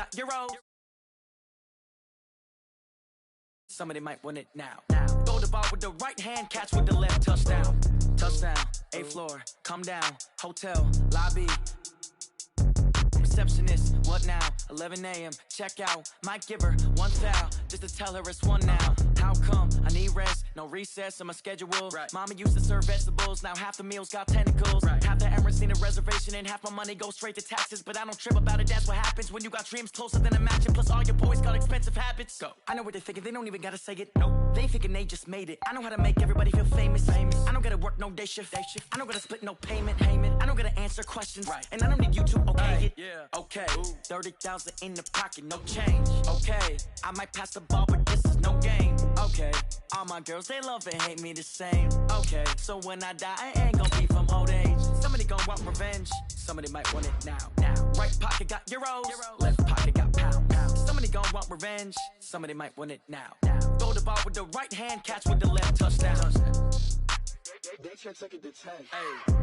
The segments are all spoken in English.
got euros. Somebody might win it now. Throw the ball with the right hand, catch with the left, touchdown. Touchdown, 8th floor, come down, hotel, lobby. Receptionist, what now? 11 a.m. check out. Might give her one foul just to tell her it's one now. How come? I need rest, no recess in my schedule. Right. Mama used to serve vegetables, now half the meals got tentacles. Right. Half the errands need a reservation and half my money goes straight to taxes. But I don't trip about it, that's what happens when you got dreams closer than a mansion. Plus all your boys got expensive habits. Go. I know what they're thinking, they don't even gotta say it. Nope. They thinking they just made it. I know how to make everybody feel famous. I don't gotta work no day shift. I don't gotta split no payment. I don't gotta answer questions. Right. And I don't need you to okay it. Yeah. Okay, 30,000 in the pocket, no change. Okay, I might pass the ball, but this is no game. Okay, all my girls, they love and hate me the same. Okay, so when I die, I ain't gonna be from old age. Somebody gon' want revenge, somebody might want it now. Right pocket got euros, left pocket got pounds. Somebody gon' want revenge, somebody might want it now. Throw the ball with the right hand, catch with the left, touchdown. They check second to 10. Hey.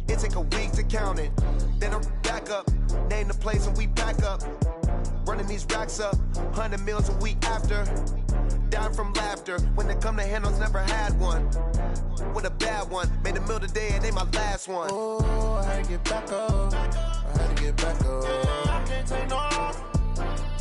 It take a week to count it. Then I'm back up, name the place and we pack up. Running these racks up, 100 meals a week after. Down from laughter, when they come to handles, never had one. With a bad one, made a meal today and they my last one. Oh, I had to get back up, I had to get back up. I can't take no loss,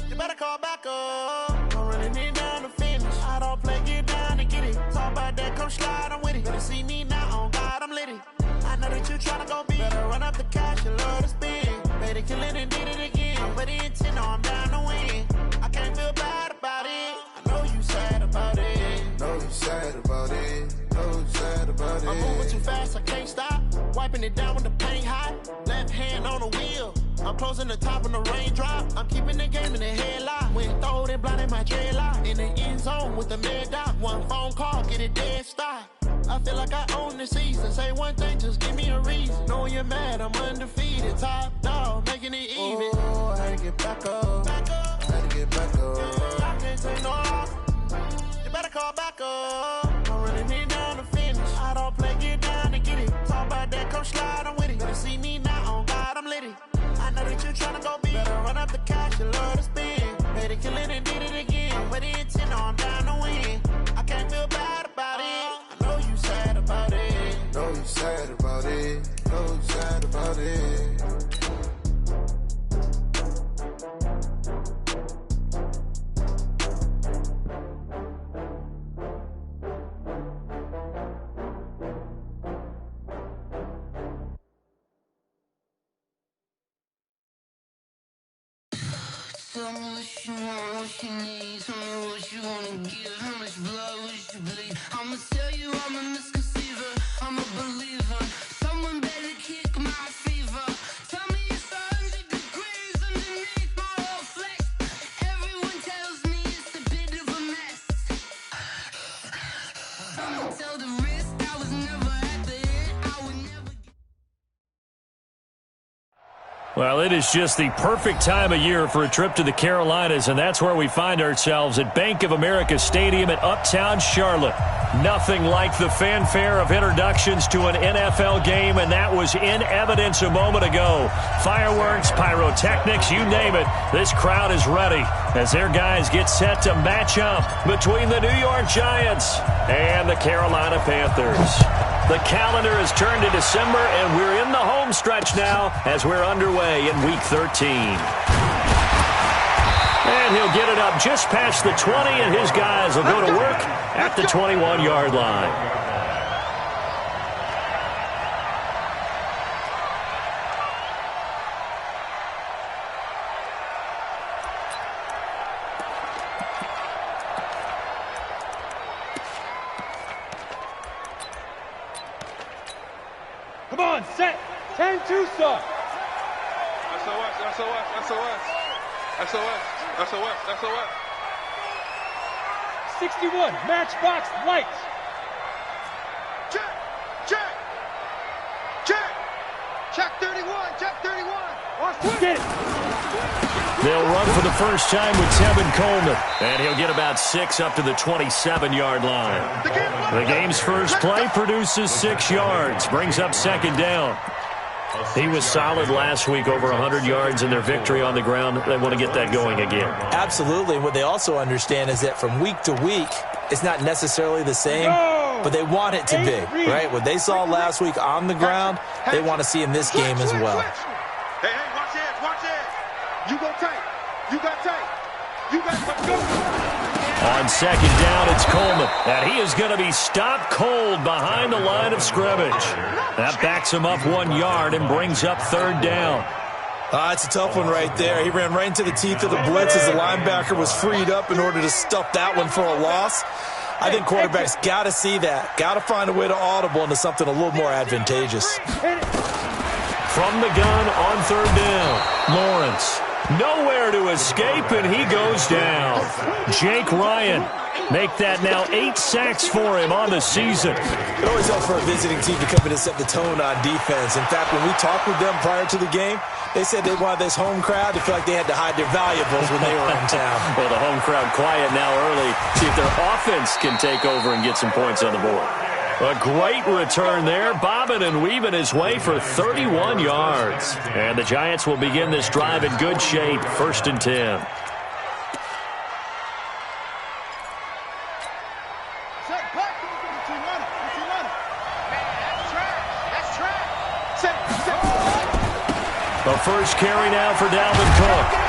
you better call back up. I'm running it down to finish, I don't play, get down to get it. Talk about that, come slide, I'm with it. Better see me now, on God, I'm lit it. I know that you tryna go big. Better run up the cash and love to spend. Made it, kill it and did it again. I'm with the intent, no, I'm down to win. I can't feel bad about it. I know you sad about it. Know you sad about it. Know you sad about it. I'm moving too fast, I can't stop. Wiping it down with the paint hot. Left hand on the wheel. I'm closing the top when the raindrop. I'm keeping the game in the headlock. When throwed and blinded my dreadlock. In the end zone with the mad dot. One phone call, get it dead stop. I feel like I own the season. Say one thing, just give me a reason. Knowing you're mad, I'm undefeated. Top dog, making it even. Oh, I had to get back up. Back up. I had to get back up. I can't take no loss. You better call back up. I'm running it down to finish. I don't play, get down to get it. Talk about that, come slide, I'm with it. Better see me now, on God, I'm lit it. I know that you tryna go big. Better run up the cash, you love to spend. Made it, kill it and did it again. I'm with the intent, no, I'm down to win. I can't feel bad about it. I know you sad about it. Know you sad about it. Know you sad about it. Tell me what you want, what you need. Tell me what you wanna give. How much blood would you bleed? I'ma tell you I'm a misconceiver. I'm a believer. Someone better kick my fever. Tell me it's 100 degrees underneath my whole flesh. Everyone tells me it's a bit of a mess. I'ma tell the risk I was never at the end. I would never. Well, it is just the perfect time of year for a trip to the Carolinas, and that's where we find ourselves at Bank of America Stadium in Uptown Charlotte. Nothing like the fanfare of introductions to an NFL game, and that was in evidence a moment ago. Fireworks, pyrotechnics, you name it. This crowd is ready as their guys get set to match up between the New York Giants and the Carolina Panthers. The calendar has turned to December, and we're in the home stretch now as we're underway in Week 13. And he'll get it up just past the 20, and his guys will go to work at the 21-yard line. Come on, set. 10-2 start. SOS. 61, matchbox lights. Check 31. Get it. They'll run for the first time with Tevin Coleman, and he'll get about 6 up to the 27-yard line. The game's first play produces 6 yards, brings up second down. He was solid last week, over 100 yards in their victory on the ground. They want to get that going again. Absolutely. What they also understand is that from week to week, it's not necessarily the same, but they want it to be, right? What they saw last week on the ground, they want to see in this game as well. Hey, watch it. You go tight. You got tight. You got go. On second down, it's Coleman, and he is going to be stopped cold behind the line of scrimmage. That backs him up 1 yard and brings up third down. It's a tough one right there. He ran right into the teeth of the blitz as the linebacker was freed up in order to stuff that one for a loss. I think quarterbacks got to see that. Got to find a way to audible into something a little more advantageous. From the gun on third down, Lawrence. Nowhere to escape, and he goes down. Jake Ryan, make that now 8 sacks for him on the season. It always helps for a visiting team to come in and set the tone on defense. In fact, when we talked with them prior to the game, they said they wanted this home crowd to feel like they had to hide their valuables when they were in town. Well, the home crowd quiet now early. See if their offense can take over and get some points on the board. A great return there, bobbing and weaving his way for 31 yards. And the Giants will begin this drive in good shape, 1st and 10. The first carry now for Dalvin Cook.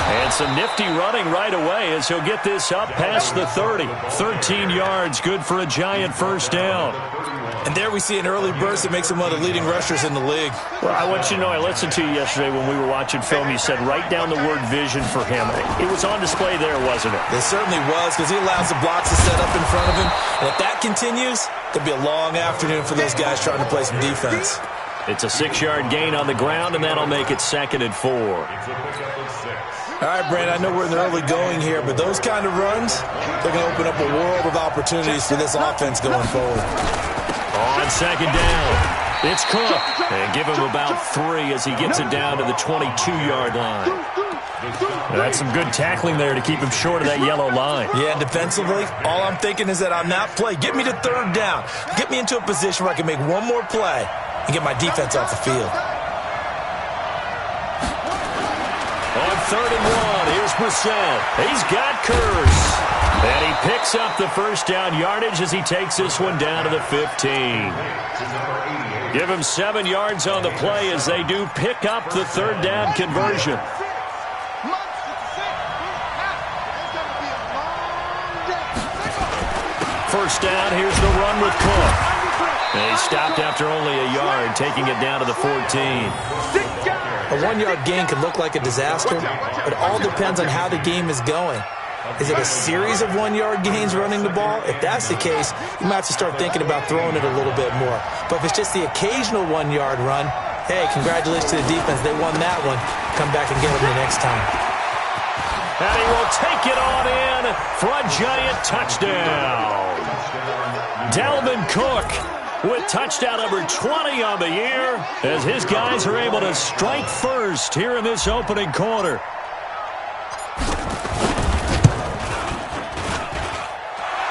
And some nifty running right away as he'll get this up past the 30. 13 yards, good for a Giant first down. And there we see an early burst that makes him one of the leading rushers in the league. Well, I want you to know, I listened to you yesterday when we were watching film. You said write down the word vision for him. It was on display there, wasn't it? It certainly was, because he allows the blocks to set up in front of him. And if that continues, it'll be a long afternoon for those guys trying to play some defense. It's a 6-yard gain on the ground, and that'll make it 2nd and 4. All right, Brandon, I know we're in the early going here, but those kind of runs, they're going to open up a world of opportunities for this offense going forward. On second down, it's Cook. And give him about 3 as he gets it down to the 22-yard line. That's some good tackling there to keep him short of that yellow line. Yeah, and defensively, all I'm thinking is that on that play, get me to third down. Get me into a position where I can make one more play and get my defense off the field. On 3rd and 1, here's Brissett. He's got Curse. And he picks up the first down yardage as he takes this one down to the 15. Give him 7 yards on the play as they do pick up the third down conversion. First down, here's the run with Cook. And he stopped after only a yard, taking it down to the 14. A 1-yard gain can look like a disaster, but it all depends on how the game is going. Is it a series of 1-yard gains running the ball? If that's the case, you might have to start thinking about throwing it a little bit more. But if it's just the occasional 1-yard run, hey, congratulations to the defense. They won that one. Come back and get them the next time. And he will take it on in for a Giant touchdown. Dalvin Cook with touchdown number 20 on the year as his guys are able to strike first here in this opening quarter.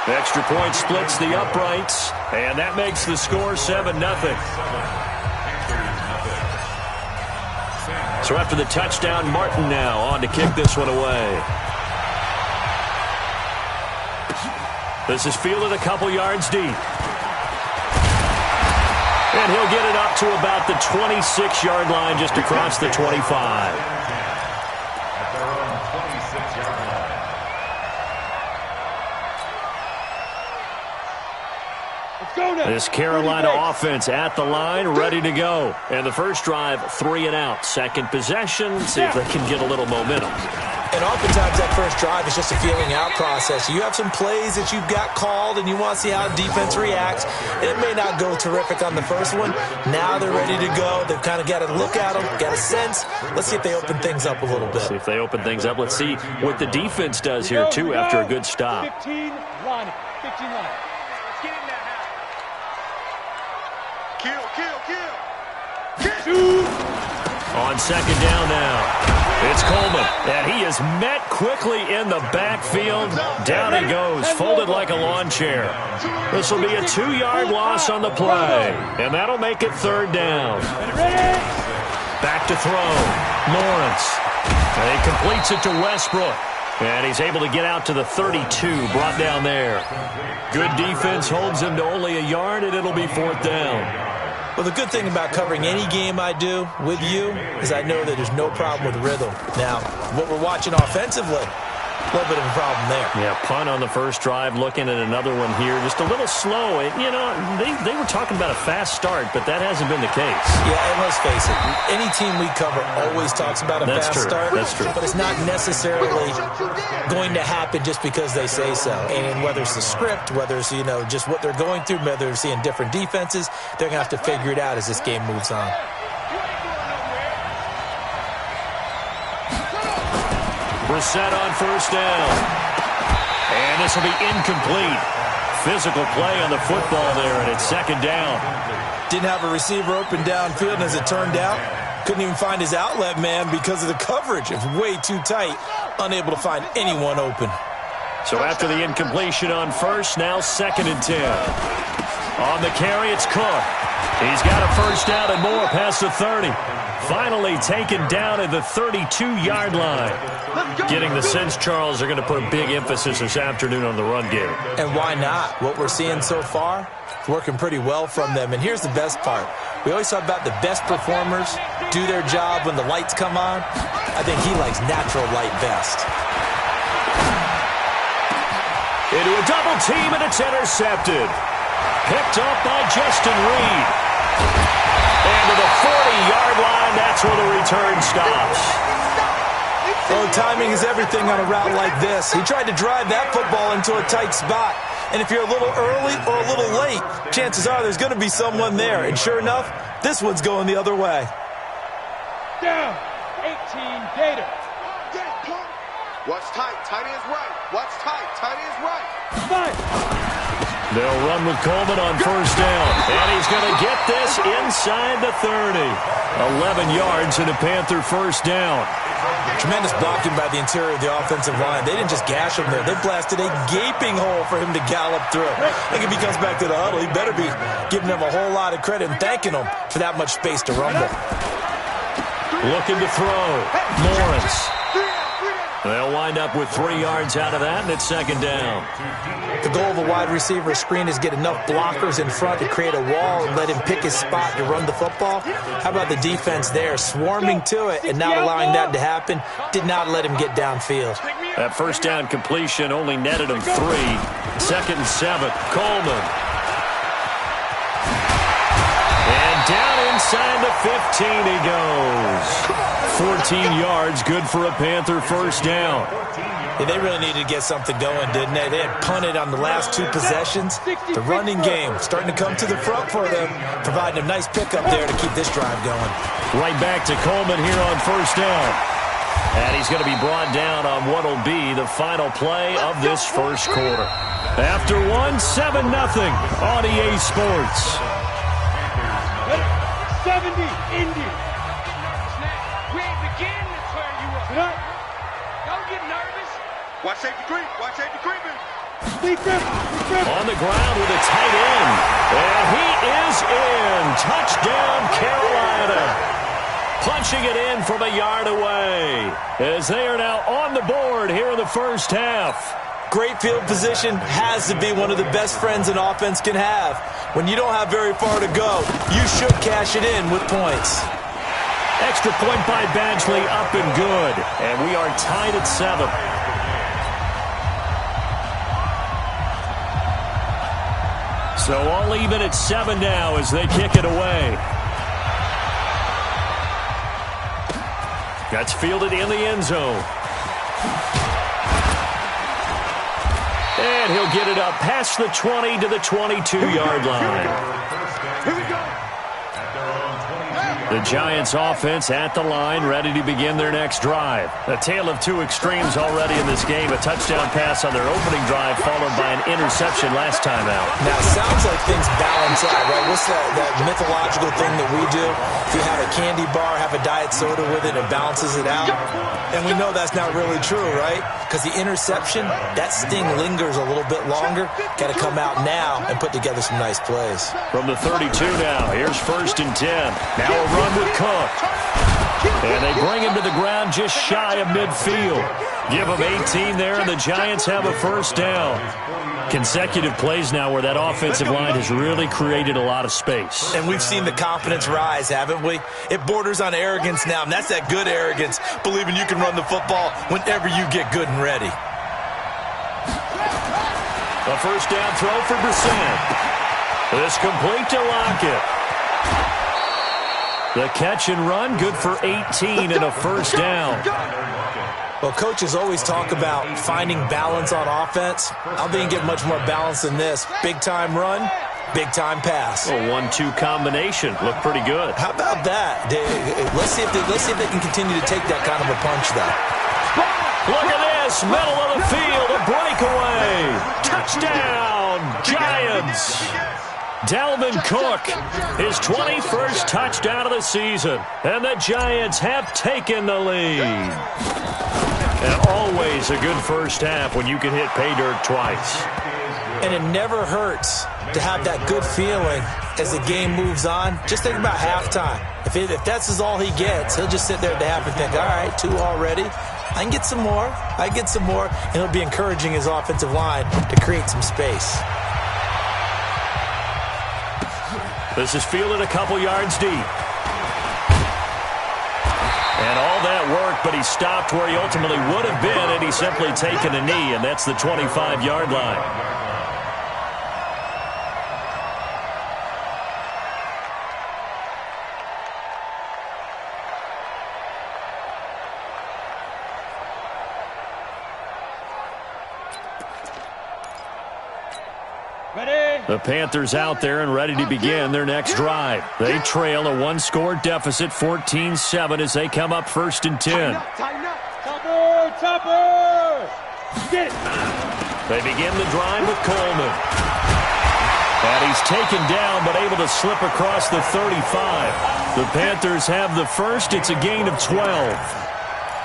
Extra point splits the uprights, and that makes the score 7-0. So after the touchdown, Martin now on to kick this one away. This is fielded a couple yards deep. And he'll get it up to about the 26-yard line, just across the 25. This Carolina offense at the line, ready to go. And the first drive, 3 and out. Second possession, see if they can get a little momentum. And oftentimes that first drive is just a feeling out process. You have some plays that you've got called and you want to see how defense reacts. It may not go terrific on the first one. Now they're ready to go. They've kind of got to look at them, got a sense. Let's see if they open things up a little bit. See if they open things up. Let's see what the defense does here, too, after a good stop. 15 line. 15 line. On second down now, it's Coleman, and he is met quickly in the backfield. Down he goes, folded like a lawn chair. This will be a 2-yard loss on the play, and that'll make it third down. Back to throw, Lawrence, and he completes it to Westbrook. And he's able to get out to the 32, brought down there. Good defense holds him to only a yard, and it'll be fourth down. Well, the good thing about covering any game I do with you is I know that there's no problem with rhythm. Now, what we're watching offensively, a little bit of a problem there. Yeah, punt on the first drive, looking at another one here. Just a little slow. You know, they were talking about a fast start, but that hasn't been the case. Yeah, and let's face it, any team we cover always talks about a fast start. That's true. But it's not necessarily going to happen just because they say so. And whether it's the script, whether it's, you know, just what they're going through, whether they're seeing different defenses, they're going to have to figure it out as this game moves on. Brissett on first down. And this will be incomplete. Physical play on the football there, and it's second down. Didn't have a receiver open downfield, and as it turned out, couldn't even find his outlet man because of the coverage. It was way too tight, unable to find anyone open. So after the incompletion on first, now second and 10. On the carry, it's Cook. He's got a first down and more past the 30. Finally taken down at the 32-yard line. Getting the sense, Charles, they're going to put a big emphasis this afternoon on the run game. And why not? What we're seeing so far, it's working pretty well from them. And here's the best part. We always talk about the best performers do their job when the lights come on. I think he likes natural light best. Into a double team, and it's intercepted. Picked up by Justin Reed. And to the 40-yard line, that's where the return stops. Oh, timing is everything on a route like this. He tried to drive that football into a tight spot. And if you're a little early or a little late, chances are there's going to be someone there. And sure enough, this one's going the other way. Down, 18, Gator. Watch tight, tight is right. Watch tight, tight is right. Five. They'll run with Coleman on first down. And he's going to get this inside the 30. 11 yards and a Panther first down. Tremendous blocking by the interior of the offensive line. They didn't just gash him there. They blasted a gaping hole for him to gallop through. I think if he comes back to the huddle, he better be giving them a whole lot of credit and thanking them for that much space to rumble. Looking to throw. Lawrence. They'll wind up with 3 yards out of that, and it's second down. The goal of a wide receiver screen is get enough blockers in front to create a wall and let him pick his spot to run the football. How about the defense there, swarming to it and not allowing that to happen? Did not let him get downfield. That first down completion only netted him 3. Second and 7. Coleman. And down inside the 15 he goes. 14 yards, good for a Panther first down. Yeah, they really needed to get something going, didn't they? They had punted on the last 2 possessions. The running game starting to come to the front for them, providing a nice pickup there to keep this drive going. Right back to Coleman here on first down. And he's going to be brought down on what will be the final play of this first quarter. After one, 7-0 on EA Sports. 70, Indy. We ain't beginning to turn you up. Don't get nervous. Watch safety creep. Watch safety creeping. On the ground with a tight end. And he is in. Touchdown, Carolina. Punching it in from a yard away as they are now on the board here in the first half. Great field position has to be one of the best friends an offense can have. When you don't have very far to go, you should cash it in with points. Extra point by Badgley, up and good. And we are tied at 7. So all even at 7 now as they kick it away. That's fielded in the end zone. And he'll get it up past the 20 to the 22-yard line. Here we go. The Giants offense at the line, ready to begin their next drive. A tale of two extremes already in this game. A touchdown pass on their opening drive, followed by an interception last time out. Now, it sounds like things balance out, right? What's that mythological thing that we do? If you have a candy bar, have a diet soda with it, it balances it out. And we know that's not really true, right? Because the interception, that sting lingers a little bit longer. Got to come out now and put together some nice plays. From the 32 now, here's 1st and 10. Now a run with Cook. And they bring him to the ground just shy of midfield. Give him 18 there, and the Giants have a first down. Consecutive plays now where that offensive line has really created a lot of space. And we've seen the confidence rise, haven't we? It borders on arrogance now, and that's that good arrogance, believing you can run the football whenever you get good and ready. A first down throw for Brissett. This complete to Lockett. The catch and run, good for 18 and a first down. Well, coaches always talk about finding balance on offense. I don't think you get much more balance than this. Big-time run, big-time pass. A 1-2 combination. Look pretty good. How about that? Let's see if they can continue to take that kind of a punch, though. Look at this. Middle of the field, a breakaway. Touchdown, Giants. Dalvin Cook, his 21st touchdown of the season. And the Giants have taken the lead. And always a good first half when you can hit pay dirt twice. And it never hurts to have that good feeling as the game moves on. Just think about halftime. If that's all he gets, he'll just sit there at the half and think, all right, 2 already. I can get some more. And he'll be encouraging his offensive line to create some space. This is fielded a couple yards deep. And all that work, but he stopped where he ultimately would have been, and he's simply taken a knee, and that's the 25-yard line. The Panthers out there and ready to begin their next drive. They trail a 1-score deficit, 14-7, as they come up 1st and 10. Topper! Get it! They begin the drive with Coleman. And he's taken down, but able to slip across the 35. The Panthers have the first. It's a gain of 12.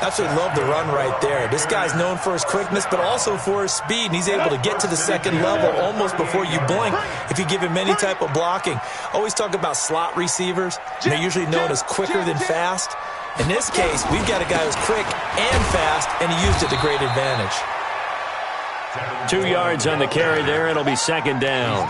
Absolutely love the run right there. This guy's known for his quickness, but also for his speed, and he's able to get to the second level almost before you blink if you give him any type of blocking. Always talk about slot receivers. They're usually known as quicker than fast. In this case, we've got a guy who's quick and fast, and he used it to great advantage. 2 yards on the carry there. It'll be 2nd down.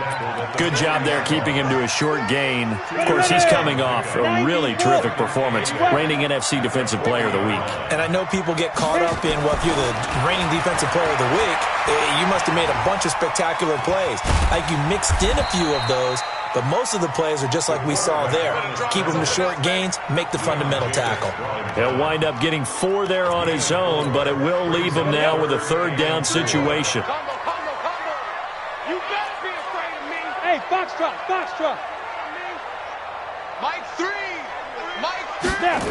Good job there keeping him to a short gain. Of course, he's coming off a really terrific performance, reigning NFC Defensive Player of the Week. And I know people get caught up in, well, if you're the reigning Defensive Player of the Week, you must have made a bunch of spectacular plays. Like you mixed in a few of those, but most of the plays are just like we saw there. Keep them to short gains, make the fundamental tackle. He'll wind up getting 4 there on his own, but it will leave him now with a 3rd down situation. You better be afraid of me. Hey, Foxtrot. Mike 3. Snap.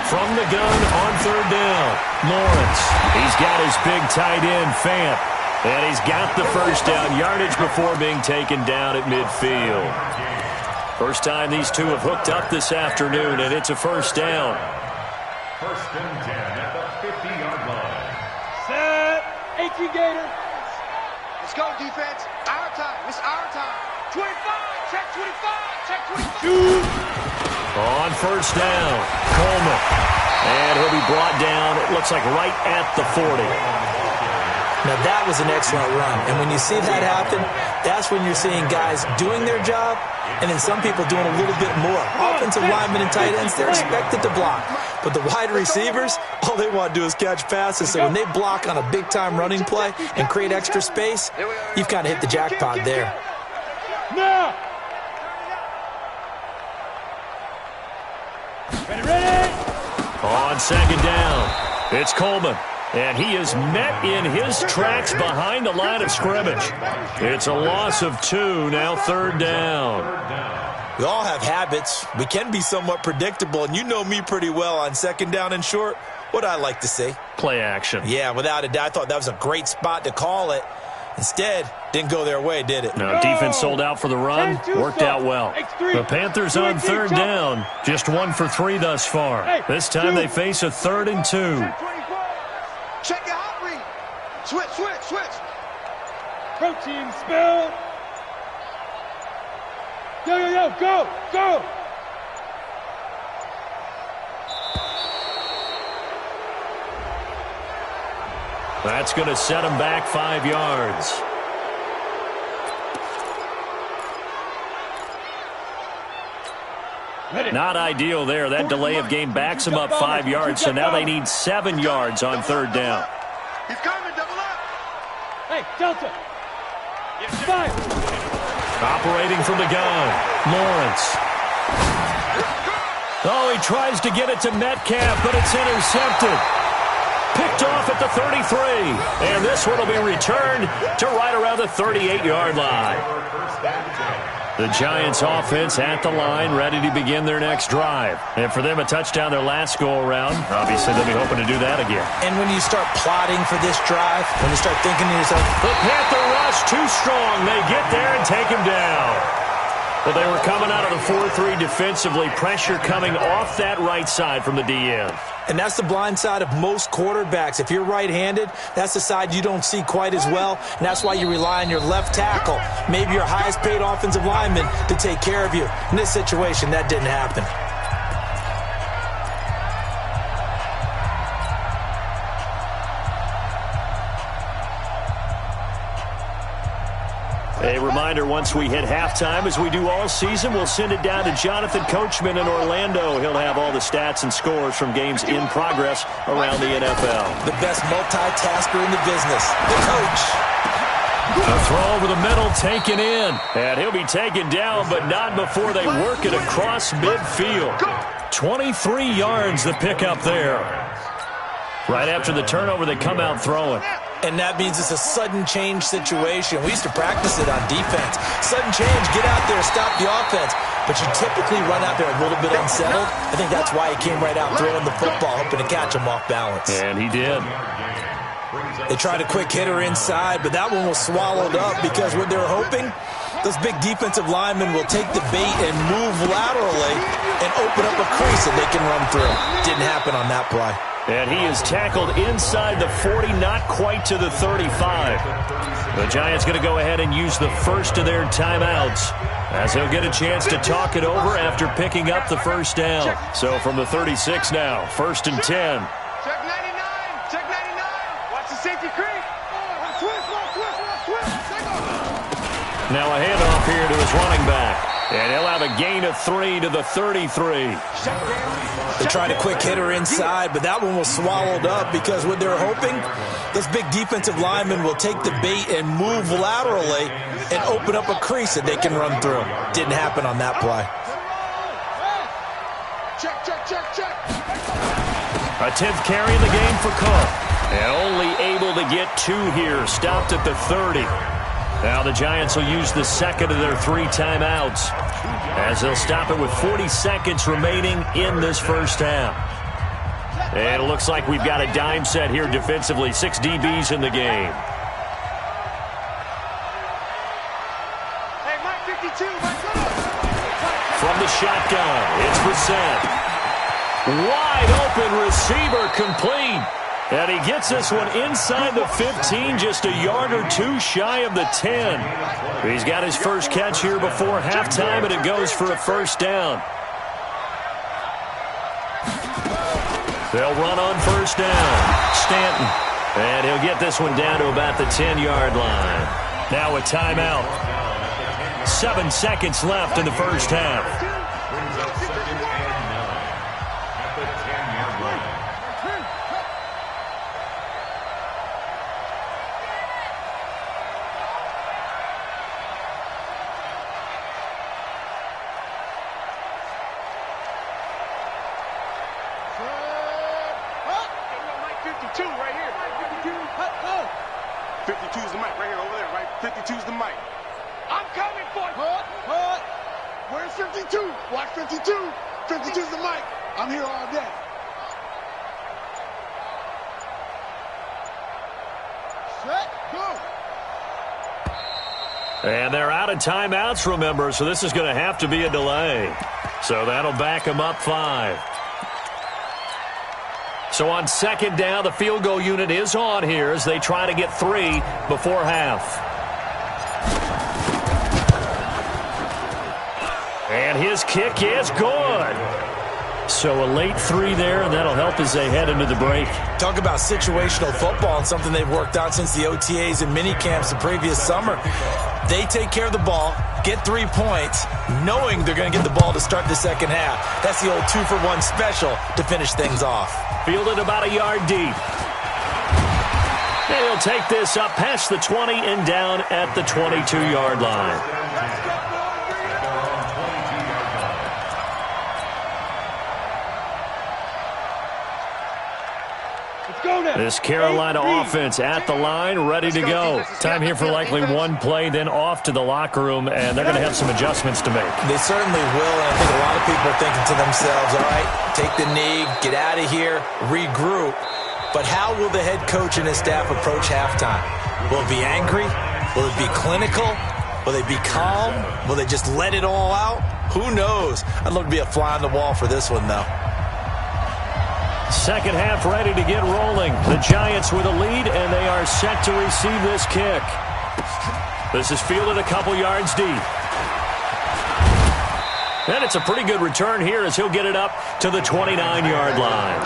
From the gun on 3rd down, Lawrence. He's got his big tight end, Fant. And he's got the first down, yardage before being taken down at midfield. First time these two have hooked up this afternoon, and it's a first down. First and 10 at the 50-yard line. Set. 18 Gator. Let's go, defense. Our time. It's our time. 25. Check 25. Check 25. Shoot. On first down, Coleman. And he'll be brought down, it looks like right at the 40. Now, that was an excellent run. And when you see that happen, that's when you're seeing guys doing their job and then some people doing a little bit more. Offensive linemen and tight ends, they're expected to block. But the wide receivers, all they want to do is catch passes. So when they block on a big-time running play and create extra space, you've kind of hit the jackpot there. Now. Ready? On second down, it's Coleman. And he is met in his tracks behind the line of scrimmage. It's a loss of 2, now third down. We all have habits. We can be somewhat predictable, and you know me pretty well on second down and short. What I like to say? Play action. Yeah, without a doubt. I thought that was a great spot to call it. Instead, didn't go their way, did it? No, defense sold out for the run. Worked out well. The Panthers on third down. Just 1 for 3 thus far. This time they face a 3rd and 2. Check your hot read. Switch. Protein spill. Yo, go. That's going to set him back 5 yards. Not ideal there. That delay of game backs him up 5 yards, so now they need 7 yards on third down. He's coming, double up. Hey, Delta. Fire. Operating from the gun, Lawrence. Oh, he tries to get it to Metcalf, but it's intercepted. Picked off at the 33. And this one will be returned to right around the 38-yard line. The Giants offense at the line, ready to begin their next drive. And for them, a touchdown their last go-around. Obviously, they'll be hoping to do that again. And when you start plotting for this drive, when you start thinking to yourself, the Panther rush too strong. They get there and take him down. Well, they were coming out of the 4-3 defensively. Pressure coming off that right side from the DN. And that's the blind side of most quarterbacks. If you're right-handed, that's the side you don't see quite as well. And that's why you rely on your left tackle, maybe your highest-paid offensive lineman, to take care of you. In this situation, that didn't happen. A reminder, once we hit halftime, as we do all season, we'll send it down to Jonathan Coachman in Orlando. He'll have all the stats and scores from games in progress around the NFL. The best multitasker in the business, the coach. A throw over the middle, taken in. And he'll be taken down, but not before they work it across midfield. 23 yards the pickup there. Right after the turnover, they come out throwing. And that means it's a sudden change situation. We used to practice it on defense. Sudden change, get out there, stop the offense. But you typically run out there a little bit unsettled. I think that's why he came right out throwing the football, hoping to catch him off balance. And he did. They tried a quick hitter inside, but that one was swallowed up because what they're hoping, those big defensive linemen will take the bait and move laterally and open up a crease that they can run through. Didn't happen on that play. And he is tackled inside the 40, not quite to the 35. The Giants going to go ahead and use the first of their timeouts, as he'll get a chance to talk it over after picking up the first down. So from the 36 now, 1st and 10. Check 99. Check 99. Watch the safety creep. Twist. Now a handoff here to his running back. And he'll have a gain of 3 to the 33. They tried a quick hitter inside, but that one was swallowed up because what they're hoping, those big defensive linemen will take the bait and move laterally and open up a crease that they can run through. Didn't happen on that play. Check. A 10th carry in the game for Cook. And only able to get 2 here. Stopped at the 30. Now the Giants will use the second of their 3 timeouts, as they'll stop it with 40 seconds remaining in this first half. And it looks like we've got a dime set here defensively. 6 DBs in the game. From the shotgun, it's Brissett. Wide open receiver complete. And he gets this one inside the 15, just a yard or two shy of the 10. He's got his first catch here before halftime, and it goes for a first down. They'll run on first down. Stanton. And he'll get this one down to about the 10-yard line. Now a timeout. 7 seconds left in the first half. And they're out of timeouts, remember, so this is going to have to be a delay. So that'll back them up 5. So on second down, the field goal unit is on here as they try to get 3 before half. And his kick is good. So a late 3 there, and that'll help as they head into the break. Talk about situational football and something they've worked on since the OTAs and mini camps the previous summer. They take care of the ball, get 3 points, knowing they're going to get the ball to start the second half. That's the old 2-for-1 special to finish things off. Fielded about a yard deep. And he'll take this up past the 20 and down at the 22-yard line. This Carolina offense at the line, ready to go. Time here for likely one play, then off to the locker room, and they're going to have some adjustments to make. They certainly will, and I think a lot of people are thinking to themselves, all right, take the knee, get out of here, regroup. But how will the head coach and his staff approach halftime? Will it be angry? Will it be clinical? Will they be calm? Will they just let it all out? Who knows? I'd love to be a fly on the wall for this one, though. Second half ready to get rolling. The Giants with a lead, and they are set to receive this kick. This is fielded a couple yards deep. And it's a pretty good return here as he'll get it up to the 29-yard line.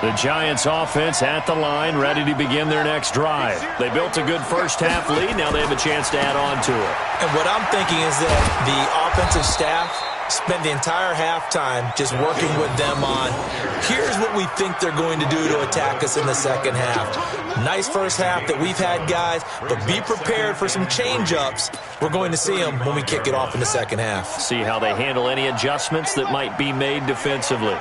The Giants offense at the line, ready to begin their next drive. They built a good first half lead. Now they have a chance to add on to it. And what I'm thinking is that the offensive staff spent the entire halftime just working with them on, here's what we think they're going to do to attack us in the second half. Nice first half that we've had, guys, but be prepared for some change-ups. We're going to see them when we kick it off in the second half. See how they handle any adjustments that might be made defensively.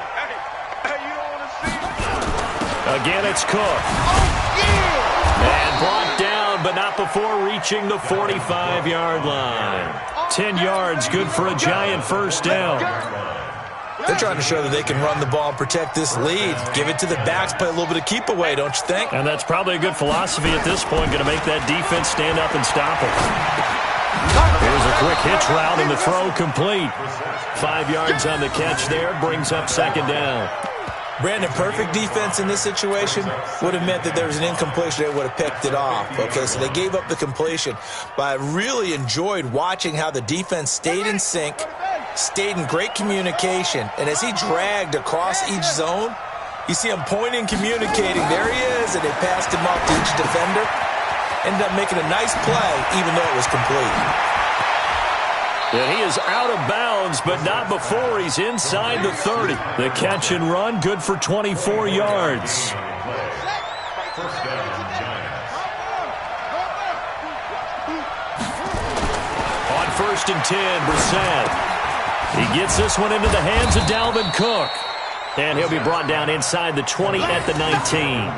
Again, it's Cook. And brought down, but not before reaching the 45-yard line. 10 yards, good for a Giant first down. They're trying to show that they can run the ball and protect this lead. Give it to the backs, play a little bit of keep away, don't you think? And that's probably a good philosophy at this point, going to make that defense stand up and stop it. Here's a quick hitch route, and the throw complete. 5 yards on the catch there, brings up second down. Brandon, perfect defense in this situation would have meant that there was an incompletion. They would have picked it off. Okay, so they gave up the completion. But I really enjoyed watching how the defense stayed in sync, stayed in great communication. And as he dragged across each zone, you see him pointing, communicating. There he is, and they passed him off to each defender. Ended up making a nice play, even though it was complete. And he is out of bounds, but not before he's inside the 30. The catch and run, good for 24 yards. On 1st and 10, Brissett. He gets this one into the hands of Dalvin Cook. And he'll be brought down inside the 20 at the 19.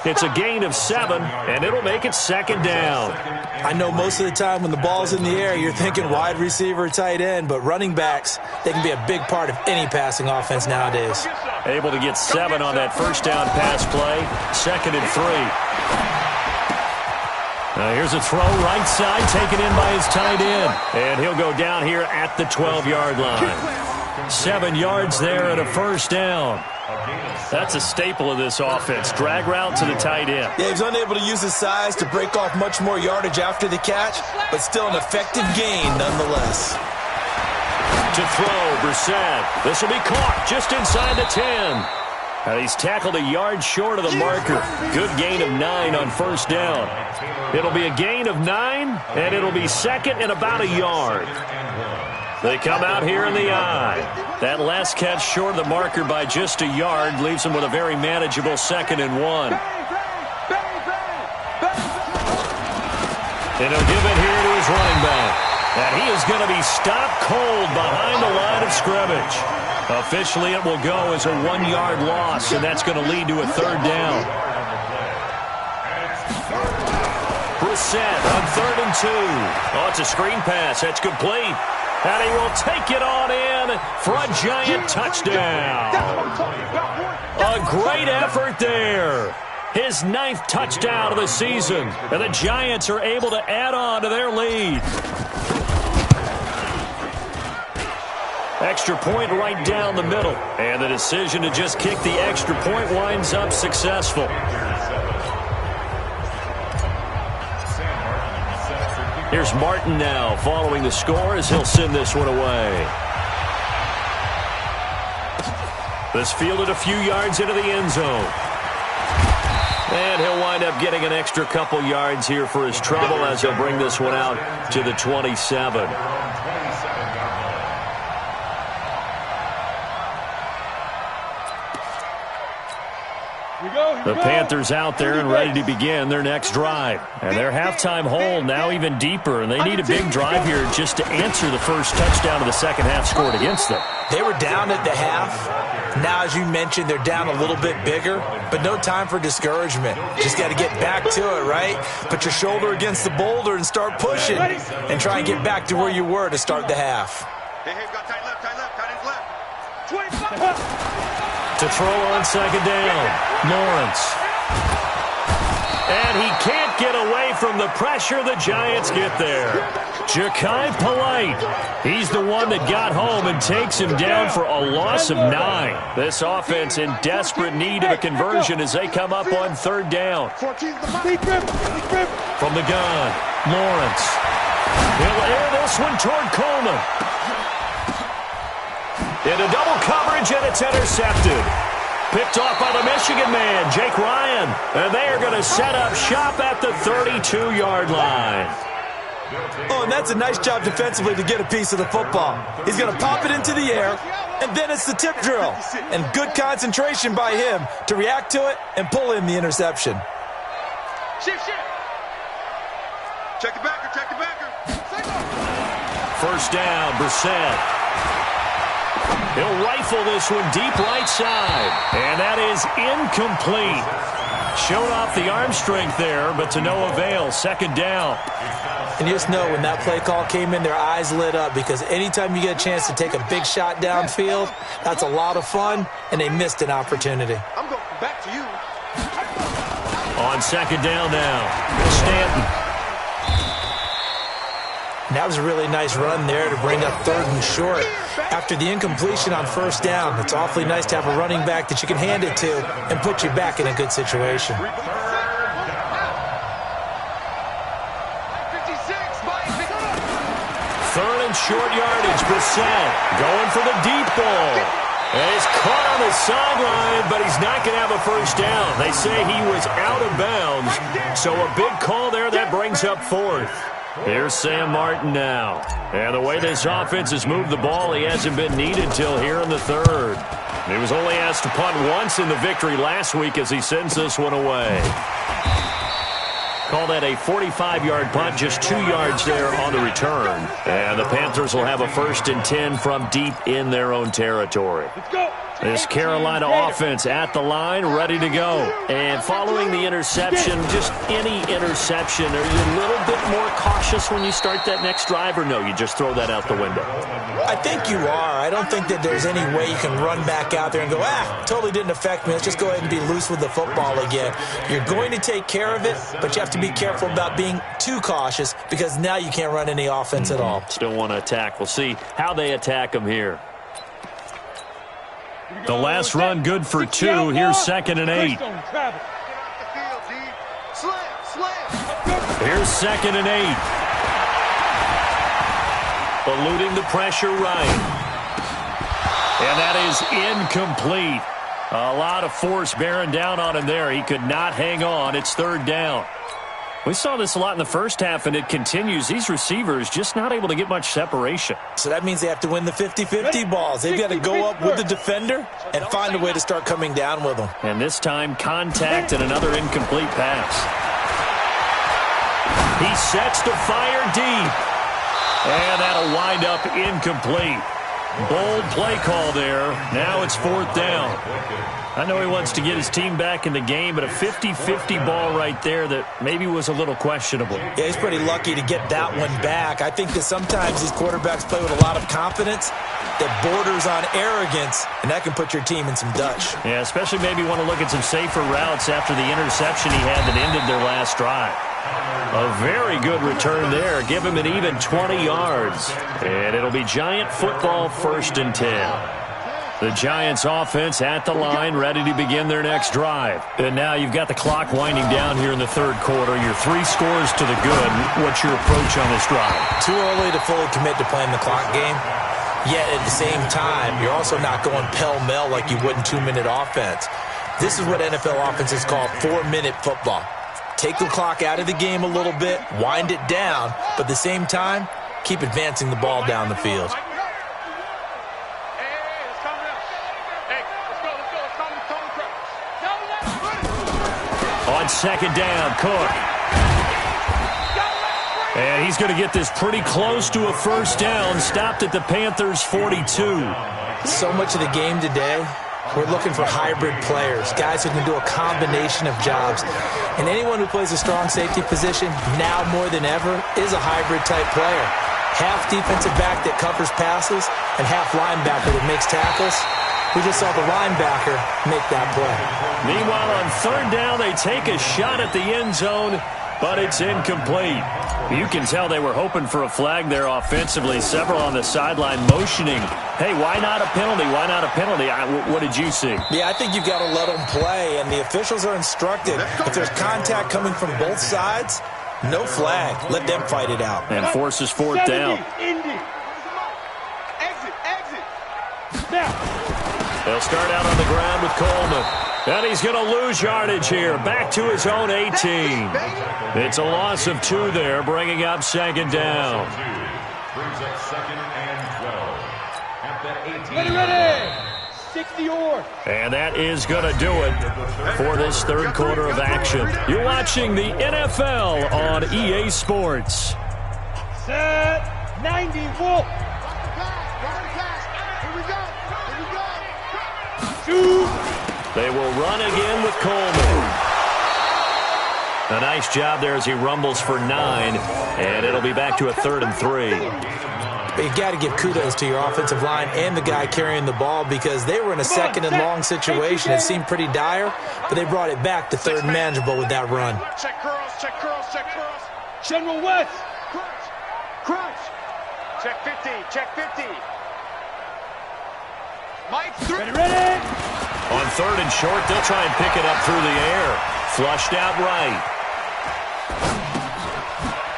It's a gain of 7, and it'll make it second down. I know most of the time when the ball's in the air, you're thinking wide receiver, tight end, but running backs, they can be a big part of any passing offense nowadays. Able to get 7 on that first down pass play. 2nd and 3. Here's a throw right side, taken in by his tight end. And he'll go down here at the 12-yard line. 7 yards there and a first down. That's a staple of this offense. Drag route to the tight end. Yeah, he's unable to use his size to break off much more yardage after the catch, but still an effective gain nonetheless. To throw, Brissett. This will be caught just inside the 10. And he's tackled a yard short of the marker. Good gain of 9 on first down. It'll be a gain of 9, and it'll be second and about a yard. They come out here in the I. That last catch short of the marker by just a yard leaves him with a very manageable 2nd and 1. And he'll give it here to his running back. And he is going to be stopped cold behind the line of scrimmage. Officially, it will go as a 1-yard loss, and that's going to lead to a 3rd down. Brissett on 3rd and 2. Oh, it's a screen pass. That's complete. And he will take it on in for a giant touchdown. A great effort there. His 9th touchdown of the season. And the Giants are able to add on to their lead. Extra point right down the middle. And the decision to just kick the extra point winds up successful. Here's Martin now following the score as he'll send this one away. This fielded a few yards into the end zone. And he'll wind up getting an extra couple yards here for his trouble as he'll bring this one out to the 27. The Panthers out there and ready to begin their next drive. And their halftime hole now even deeper, and they need a big drive here just to answer the first touchdown of the second half scored against them. They were down at the half. Now, as you mentioned, they're down a little bit bigger, but no time for discouragement. Just got to get back to it, right? Put your shoulder against the boulder and start pushing and try and get back to where you were to start the half. Hey, got tight left, tight left. 25. To throw on second down, Lawrence. And he can't get away from the pressure. The Giants get there. Ja'Kai Polite. He's the one that got home and takes him down for a loss of 9. This offense in desperate need of a conversion as they come up on 3rd down. From the gun, Lawrence. He'll air this one toward Coleman. Into double coverage, and it's intercepted. Picked off by the Michigan man, Jake Ryan. And they are going to set up shop at the 32-yard line. Oh, and that's a nice job defensively to get a piece of the football. He's going to pop it into the air, and then it's the tip drill. And good concentration by him to react to it and pull in the interception. Shift. Check the backer. First down, Brissett. He'll rifle this one deep right side. And that is incomplete. Showed off the arm strength there, but to no avail. 2nd down. And you just know when that play call came in, their eyes lit up because anytime you get a chance to take a big shot downfield, that's a lot of fun, and they missed an opportunity. I'm going back to you. On 2nd down now, Stanton. And that was a really nice run there to bring up 3rd and short. After the incompletion on 1st down, it's awfully nice to have a running back that you can hand it to and put you back in a good situation. 3rd and short yardage, Brissett going for the deep ball. And he's caught on the sideline, but he's not going to have a first down. They say he was out of bounds, so a big call there that brings up 4th. Here's Sam Martin now. And the way this offense has moved the ball, he hasn't been needed till here in the 3rd. He was only asked to punt once in the victory last week as he sends this one away. Call that and a 45-yard punt, just 2 yards there on the return. And the Panthers will have a 1st and 10 from deep in their own territory. Let's go. This Carolina offense at the line, ready to go. And following the interception, just any interception, are you a little bit more cautious when you start that next drive, or no, you just throw that out the window? I think you are. I don't think that there's any way you can run back out there and go, totally didn't affect me. Let's just go ahead and be loose with the football again. You're going to take care of it, but you have to be careful about being too cautious because now you can't run any offense at all. Still want to attack. We'll see how they attack them here. The last run good for 2. Here's 2nd and 8. Here's 2nd and 8. Eluding the pressure right. And that is incomplete. A lot of force bearing down on him there. He could not hang on. It's 3rd down. We saw this a lot in the first half, and it continues. These receivers just not able to get much separation. So that means they have to win the 50-50 balls. They've got to go up with the defender and find a way to start coming down with them. And this time, contact and another incomplete pass. He sets to fire deep. And that'll wind up incomplete. Bold play call there. Now it's 4th down. I know he wants to get his team back in the game, but a 50-50 ball right there that maybe was a little questionable. Yeah, he's pretty lucky to get that one back. I think that sometimes these quarterbacks play with a lot of confidence that borders on arrogance, and that can put your team in some Dutch. Yeah, especially maybe want to look at some safer routes after the interception he had that ended their last drive. A very good return there. Give him an even 20 yards. And it'll be Giant football, 1st and 10. The Giants offense at the line, ready to begin their next drive. And now you've got the clock winding down here in the 3rd quarter. You're 3 scores to the good. What's your approach on this drive? Too early to fully commit to playing the clock game. Yet at the same time, you're also not going pell-mell like you would in 2-minute offense. This is what NFL offenses call 4-minute football. Take the clock out of the game a little bit, wind it down, but at the same time, keep advancing the ball down the field. On 2nd down, Cook. And he's going to get this pretty close to a 1st down, stopped at the Panthers' 42. So much of the game today, we're looking for hybrid players, guys who can do a combination of jobs. And anyone who plays a strong safety position, now more than ever, is a hybrid-type player. Half defensive back that covers passes and half linebacker that makes tackles. We just saw the linebacker make that play. Meanwhile, on 3rd down, they take a shot at the end zone, but it's incomplete. You can tell they were hoping for a flag there offensively. Several on the sideline motioning, hey, why not a penalty? Why not a penalty? What did you see? Yeah, I think you've got to let them play, and the officials are instructed. If there's contact coming from both sides, no flag. Let them fight it out. And forces 4th down. Exit. Now. They'll start out on the ground with Coleman. And he's going to lose yardage here. Back to his own 18. It's a loss of 2 there, bringing up 2nd down. Brings up 2nd and 12 at the 18. Ready. 60 or. And that is going to do it for this 3rd quarter of action. You're watching the NFL on EA Sports. Set. 90 Wolf. Shoot. They will run again with Coleman. A nice job there as he rumbles for 9, and it'll be back to a 3rd and 3. But you got to give kudos to your offensive line and the guy carrying the ball because they were in a 2nd and long situation. It seemed pretty dire, but they brought it back to 3rd and manageable with that run. Check curls. General West. Crunch. Check 50. Mike, Ready. On 3rd and short, they'll try and pick it up through the air. Flushed out right.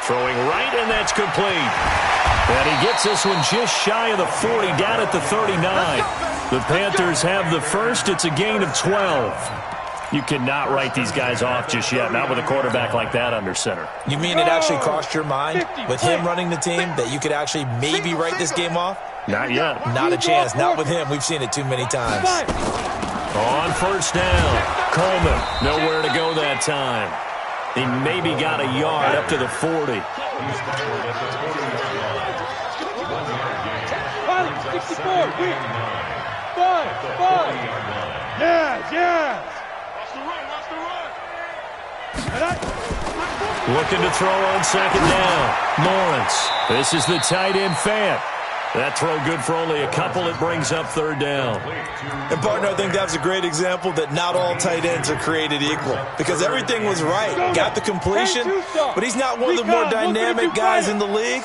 Throwing right, and that's complete. And he gets this one just shy of the 40, down at the 39. The Panthers have the first. It's a gain of 12. You cannot write these guys off just yet, not with a quarterback like that under center. You mean it actually crossed your mind with him running the team that you could actually maybe write this game off? Not yet. Not a chance. Not with him. We've seen it too many times. On 1st down, Coleman, nowhere to go that time. He maybe got a yard up to the 40. 64, wait. 5. Yes. Looking to throw on second down. Lawrence. This is the tight end Fant. That throw good for only a couple. It brings up third down. And, partner, I think that's a great example that not all tight ends are created equal. Because everything was right. Got the completion, but he's not one of the more dynamic guys in the league.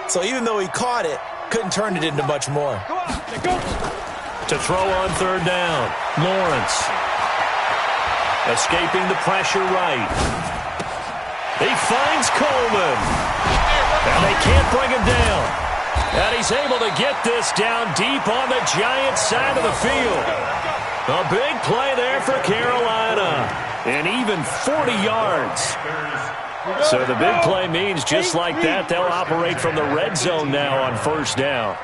So even though he caught it, couldn't turn it into much more. To throw on third down. Lawrence. Escaping the pressure right. He finds Coleman. And they can't bring him down. And he's able to get this down deep on the Giants' side of the field. A big play there for Carolina. And even 40 yards. So the big play means just like that, they'll operate from the red zone now on first down.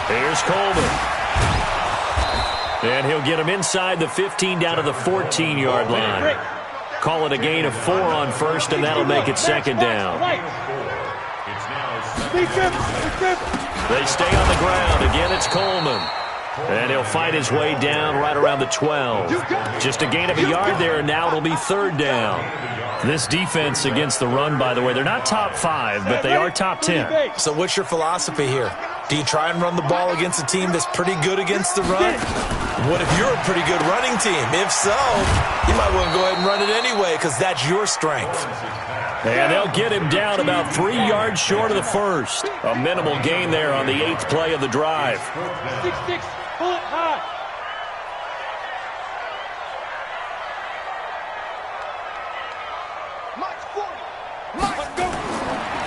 Here's Coleman. And he'll get him inside the 15 down to the 14-yard line. Call it a gain of 4 on first, and that'll make it second down. They stay on the ground. Again, it's Coleman. And he'll fight his way down right around the 12. Just a gain of a yard there, and now it'll be third down. This defense against the run, by the way, they're not top 5, but they are top 10. So what's your philosophy here? Do you try and run the ball against a team that's pretty good against the run? What if you're a pretty good running team? If so, you might want to go ahead and run it anyway because that's your strength. And they'll get him down about 3 yards short of the first. A minimal gain there on the 8th play of the drive. 6-6, pull it high.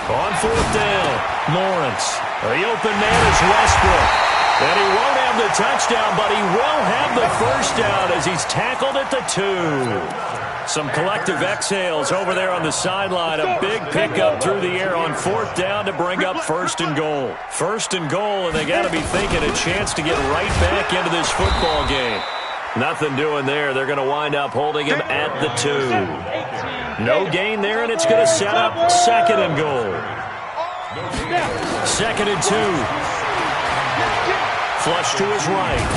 On fourth down, Lawrence. The open man is Westbrook. And he won't have the touchdown, but he will have the first down as he's tackled at the 2. Some collective exhales over there on the sideline. A big pickup through the air on fourth down to bring up first and goal. First and goal, and they got to be thinking a chance to get right back into this football game. Nothing doing there. They're going to wind up holding him at the 2. No gain there, and it's going to set up second and goal. Second and 2. Flush to his right.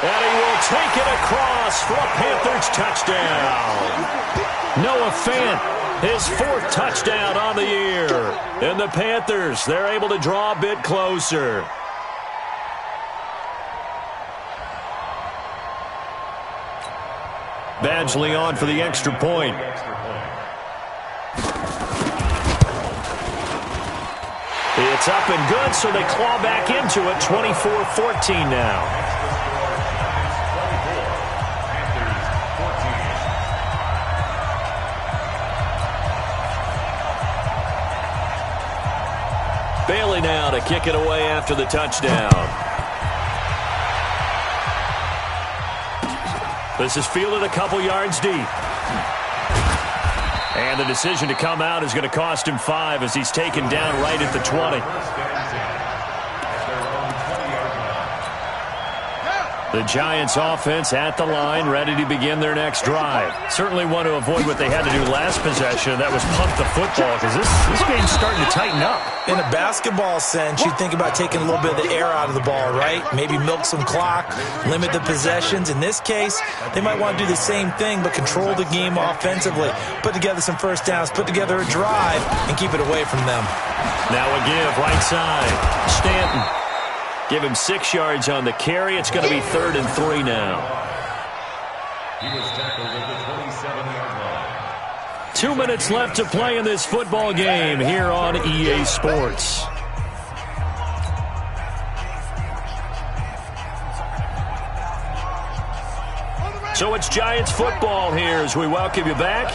And he will take it across for a Panthers touchdown. Noah Fant, his 4th touchdown on the year. And the Panthers, they're able to draw a bit closer. Badgley on for the extra point. It's up and good, so they claw back into it. 24-14 now. Bailey now to kick it away after the touchdown. This is fielded a couple yards deep. And the decision to come out is going to cost him 5 as he's taken down right at the 20. The Giants offense at the line, ready to begin their next drive. Certainly want to avoid what they had to do last possession. That was punt the football because this game's starting to tighten up. In a basketball sense, you think about taking a little bit of the air out of the ball, right? Maybe milk some clock, limit the possessions. In this case, they might want to do the same thing but control the game offensively. Put together some first downs, put together a drive, and keep it away from them. Now a give, right side. Stanton. Give him 6 yards on the carry. It's going to be 3rd and 3 now. He was tackled at the 27-yard line. 2 minutes left to play in this football game here on EA Sports. So it's Giants football here as we welcome you back.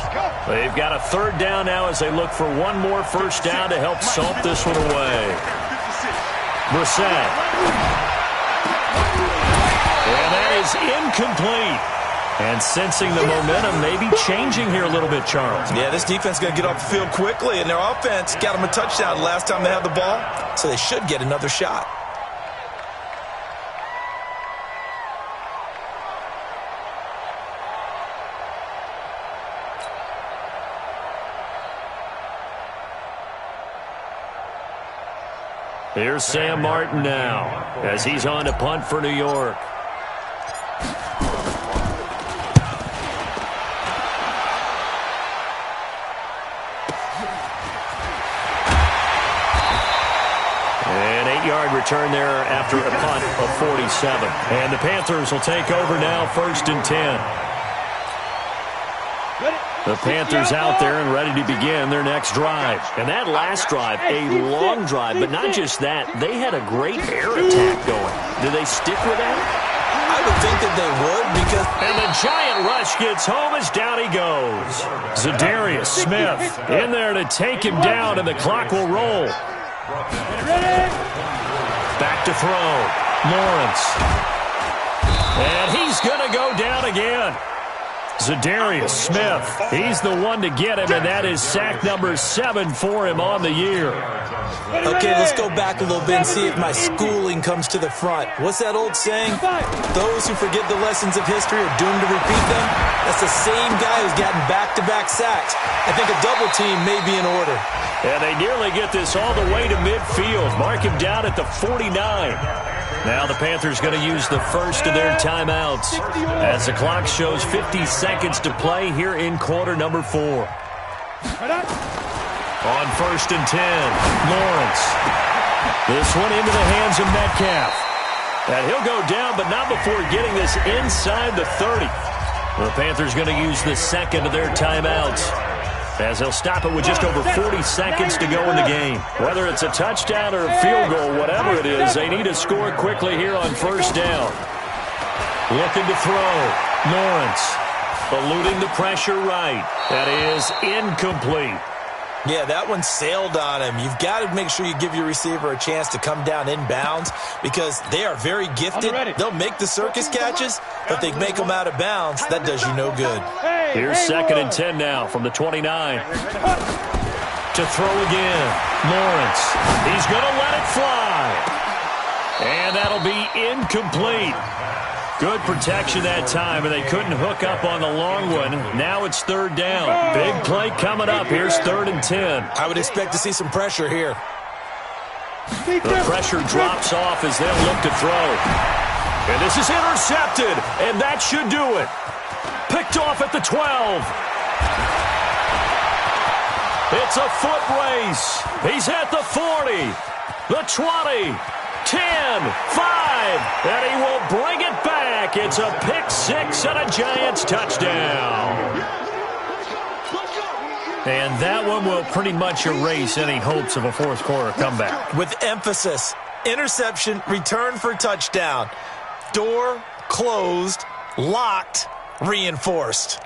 They've got a 3rd down now as they look for one more first down to help salt this one away. Brissett. And that is incomplete. And sensing the momentum maybe changing here a little bit, Charles. Yeah, this defense is going to get off the field quickly, and their offense got them a touchdown last time they had the ball, so they should get another shot. Here's Sam Martin now as he's on to punt for New York. An 8-yard return there after a punt of 47. And the Panthers will take over now, 1st and 10. The Panthers out there and ready to begin their next drive. And that last drive, a long drive, but not just that. They had a great air attack going. Do they stick with that? I would think that they would because... And the giant rush gets home as down he goes. Za'Darius Smith in there to take him down, and the clock will roll. Back to throw. Lawrence. And he's going to go down again. Za'Darius Smith, he's the one to get him, and that is sack number 7 for him on the year. Okay, let's go back a little bit and see if my schooling comes to the front. What's that old saying? Those who forget the lessons of history are doomed to repeat them. That's the same guy who's gotten back-to-back sacks. I think a double team may be in order. And they nearly get this all the way to midfield. Mark him down at the 49. Now the Panthers going to use the first of their timeouts as the clock shows 50 seconds to play here in quarter number 4. On 1st and 10, Lawrence. This one into the hands of Metcalf. And he'll go down, but not before getting this inside the 30. The Panthers going to use the second of their timeouts as they'll stop it with just over 40 seconds to go in the game. Whether it's a touchdown or a field goal, whatever it is, they need to score quickly here on 1st down. Looking to throw. Lawrence eluding the pressure right. That is incomplete. Yeah, that one sailed on him. You've got to make sure you give your receiver a chance to come down inbounds because they are very gifted. They'll make the circus catches, but if they make them out of bounds, that does you no good. Here's 2nd and 10 now from the 29. To throw again. Lawrence. He's going to let it fly. And that'll be incomplete. Good protection that time, and they couldn't hook up on the long one. Now it's 3rd down. Big play coming up. Here's 3rd and 10. I would expect to see some pressure here. The pressure drops off as they'll look to throw. And this is intercepted, and that should do it. Picked off at the 12. It's a foot race. He's at the 40, the 20, 10, 5, and he will bring it back. It's a pick 6 and a Giants touchdown. And that one will pretty much erase any hopes of a 4th quarter comeback. With emphasis, interception, return for touchdown. Door closed, locked, reinforced.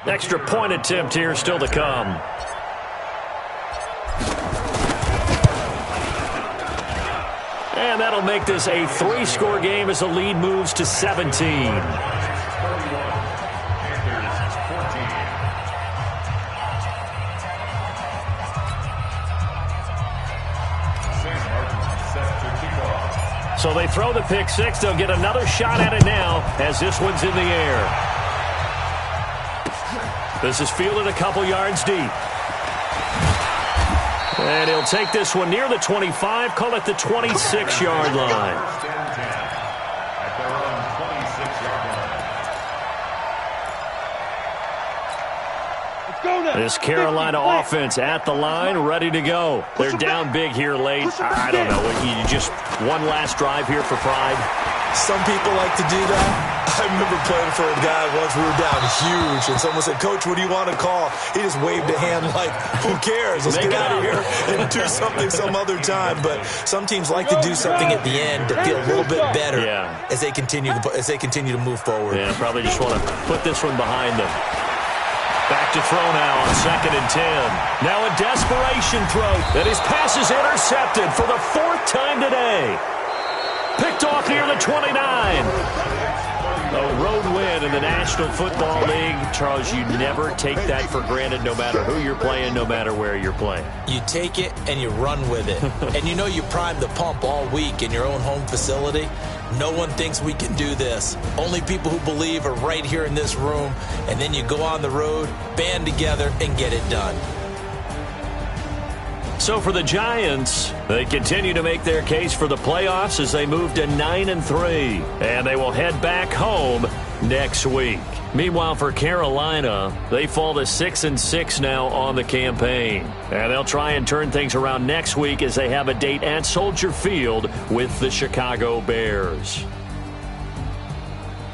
Extra point attempt here still to come. And that'll make this a 3-score game as the lead moves to 17. So they throw the pick 6. They'll get another shot at it now as this one's in the air. This is fielded a couple yards deep. And he'll take this one near the 25, call it the 26-yard line. This Carolina offense at the line, ready to go. They're down big here late. I don't know. You just one last drive here for pride. Some people like to do that. I remember playing for a guy once. We were down huge, and someone said, "Coach, what do you want to call?" He just waved a hand like, "Who cares? Let's get out of here and do something some other time." But some teams like to do something at the end to feel a little bit better as they continue to move forward. Yeah, probably just want to put this one behind them. Back to throw now on 2nd and 10. Now a desperation throw, and his pass is intercepted for the 4th time today. Picked off near the 29. A road win in the National Football League. Charles, you never take that for granted no matter who you're playing, no matter where you're playing. You take it and you run with it. And you know you primed the pump all week in your own home facility. No one thinks we can do this. Only people who believe are right here in this room. And then you go on the road, band together, and get it done. So for the Giants, they continue to make their case for the playoffs as they move to 9-3, and they will head back home next week. Meanwhile, for Carolina, they fall to 6-6 now on the campaign, and they'll try and turn things around next week as they have a date at Soldier Field with the Chicago Bears.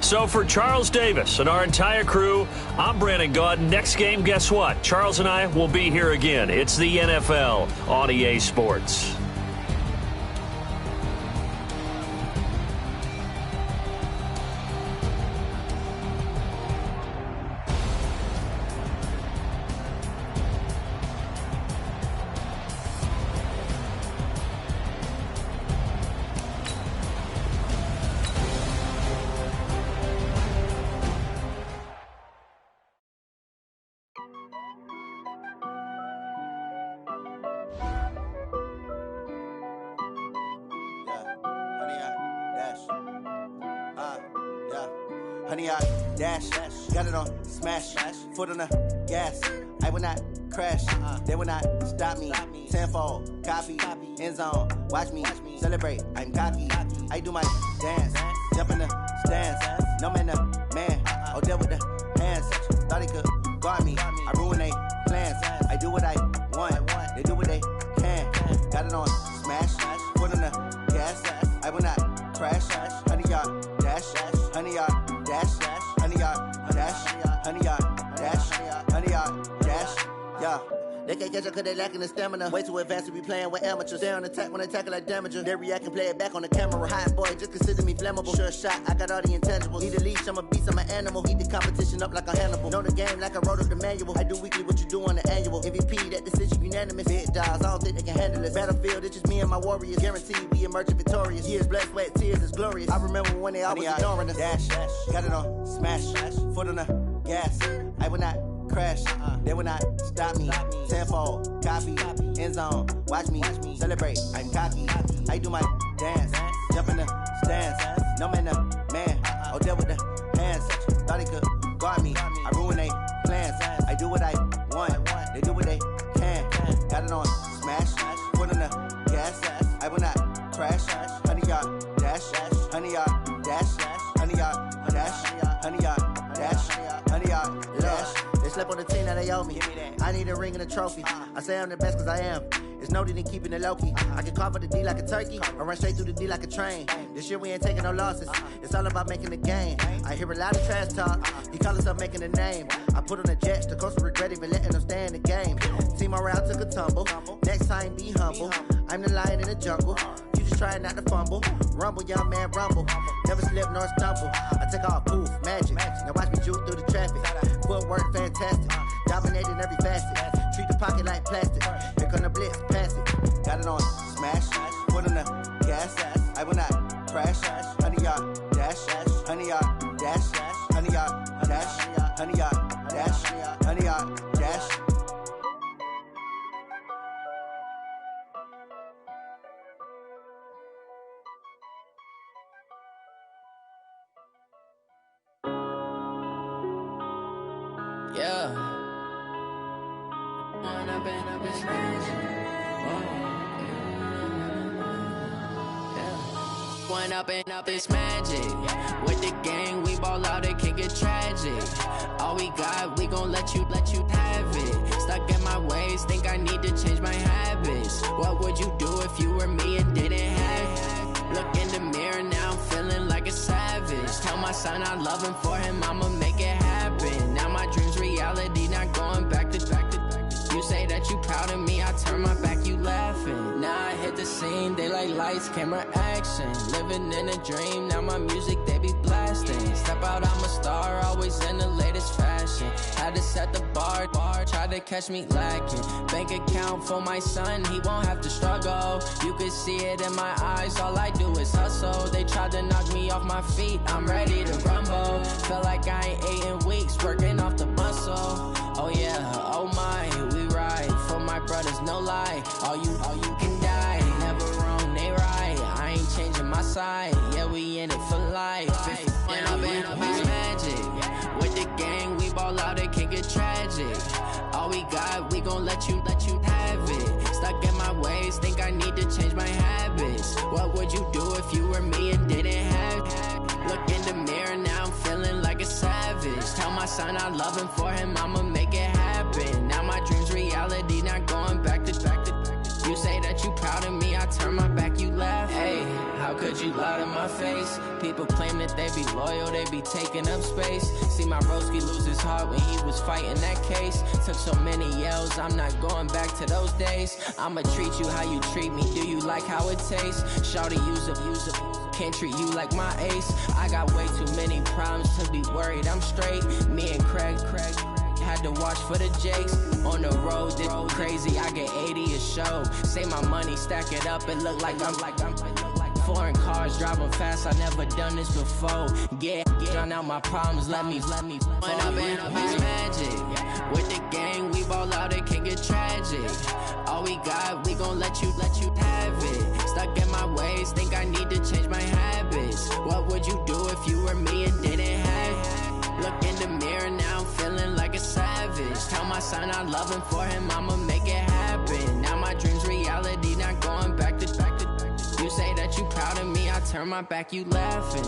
So for Charles Davis and our entire crew, I'm Brandon Gaudin. Next game, guess what? Charles and I will be here again. It's the NFL on EA Sports. Honey, I dash, got it on smash, foot on the gas. I will not crash, they will not stop me. Tenfold, copy, end zone, watch me celebrate. I'm cocky, I do my dance, jump in the stands. No man, the man, oh, there with the hands. Thought he could guard me, I ruin they plans. I do what I want, they do what they can. Got it on smash, foot on the gas. I will not crash, honey, y'all dash, honey, y'all dash, honey, y'all dash, honey, y'all dash, honey, y'all dash, yeah. They can't catch up cause they lacking the stamina. Way too advanced to be playing with amateurs. Stay on attack when they tackle like damager. They react and play it back on the camera. Hot boy, just consider me flammable. Sure shot, I got all the intangibles. Need a leash, I'm a beast, I'm an animal. Eat the competition up like a Hannibal. Know the game like I wrote up the manual. I do weekly what you do on the annual. MVP, that decision unanimous. Big dogs, I don't think they can handle this. Battlefield, it's just me and my warriors. Guaranteed we emerge victorious. Years, blood, sweat, tears, is glorious. I remember when they always ignoring us. Dash, got it on smash, foot on the gas. I will not crash, they will not stop me. Tenfold, copy, end zone, watch me celebrate. I'm cocky, I do my dance, jump in the stands. No man, the man, oh, there with the hands. Thought he could guard me, I ruin they plans. I do what I want, they do what they can. Got it on smash, foot on the gas. I will not crash, honey, y'all dash, honey, y'all dash, honey, y'all dash, honey, y'all dash, honey, y'all dash. They slept on the team that they owe me. I need a ring and a trophy. I say I'm the best cause I am. It's no need in keeping it low-key. I can carve up the D like a turkey or run straight through the D like a train. This year we ain't taking no losses. It's all about making the game. I hear a lot of trash talk. He call himself making a name. I put on the Jets. The coach will regret even letting them stay in the game. Team morale took a tumble. Next time be humble. I'm the lion in the jungle. You just try not to fumble. Rumble, young man, rumble. Never slip nor stumble. I take off, poof, magic. Now watch me juke through the traffic. Footwork fantastic. Dominating every facet. Treat the pocket like plastic. Here come the blitz, pass it. Got it on smash. Foot on the gas. I will not crash. Honey, y'all dash. Honey, y'all dash. Honey, y'all dash. Honey, y'all dash. Honey, y'all dash. Yeah. One up and up is magic. With the gang, we ball out, it can get tragic. All we got, we gon' let you have it. Stuck in my ways, think I need to change my habits. What would you do if you were me and didn't have it? Look in the mirror, now I'm feeling like a savage. Tell my son I love him, for him I'ma make it happen. Now my dream's reality, not going back to. You say that you proud of me, I turn my back, you laughing. Now I hit the scene, they like lights, camera, action. Living in a dream, now my music, they be blasting. Step out, I'm a star, always in the latest fashion. Had to set the bar, try to catch me lacking. Bank account for my son, he won't have to struggle. You could see it in my eyes, all I do is hustle. They tried to knock me off my feet, I'm ready to rumble. Felt like I ain't ate in weeks, working off the muscle. Oh yeah, oh my, we ride for my brothers, no lie. All you can die, never wrong, they right. I ain't changing my side, yeah, we in it for life. When I've been up is magic. With the gang, we ball out, it can get tragic. All we got, we gon' let you have it. Stuck in would you do if you were me and didn't have it? Look in the mirror, now I'm feeling like a savage. Tell my son I love him, for him I'ma make it happen. Now my dream's reality, not going back to. You say that you proud of me, I turn my back, you laugh. Hey, how could you lie to my face? People claim that they be loyal, they be taking up space. See my broski lose his heart when he was fighting that case. Took so many yells, I'm not going back to those days. I'ma treat you how you treat me, do you like how it tastes? Shawty, use up, can't treat you like my ace. I got way too many problems to be worried, I'm straight. Me and Craig had to watch for the Jakes. On the road, this crazy, I get 80 a show. Say my money, stack it up, it look like I'm foreign cars, driving fast, I never done this before. Get drown out my problems, let me When up and up is magic. With the gang, we ball out, it can get tragic. All we got, we gon' let you have it. Stuck in my ways, think I need to change my habits. What would you do if you were me and didn't have it? Look in the mirror, now I'm feeling like a savage. Tell my son I love him, for him I'ma make it happen. Now my dream's reality, not going back to. You say that you proud of me, I turn my back, you laughing.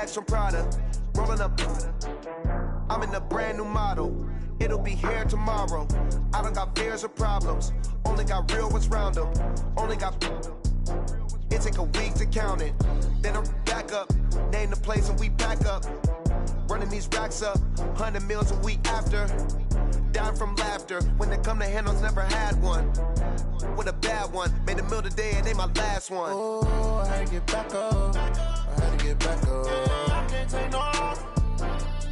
From Prada, rolling up. I'm in a brand new model. It'll be here tomorrow. I don't got fears or problems. Only got real ones round them. Only got. It take a week to count it. Then I back up. Name the place and we pack up. Running these racks up. 100 meals a week after. Dying from laughter. When they come to handles, never had one. With a bad one. Made a meal today and ain't my last one. Oh, I had to get back up. I had to get back up. I can't take no off.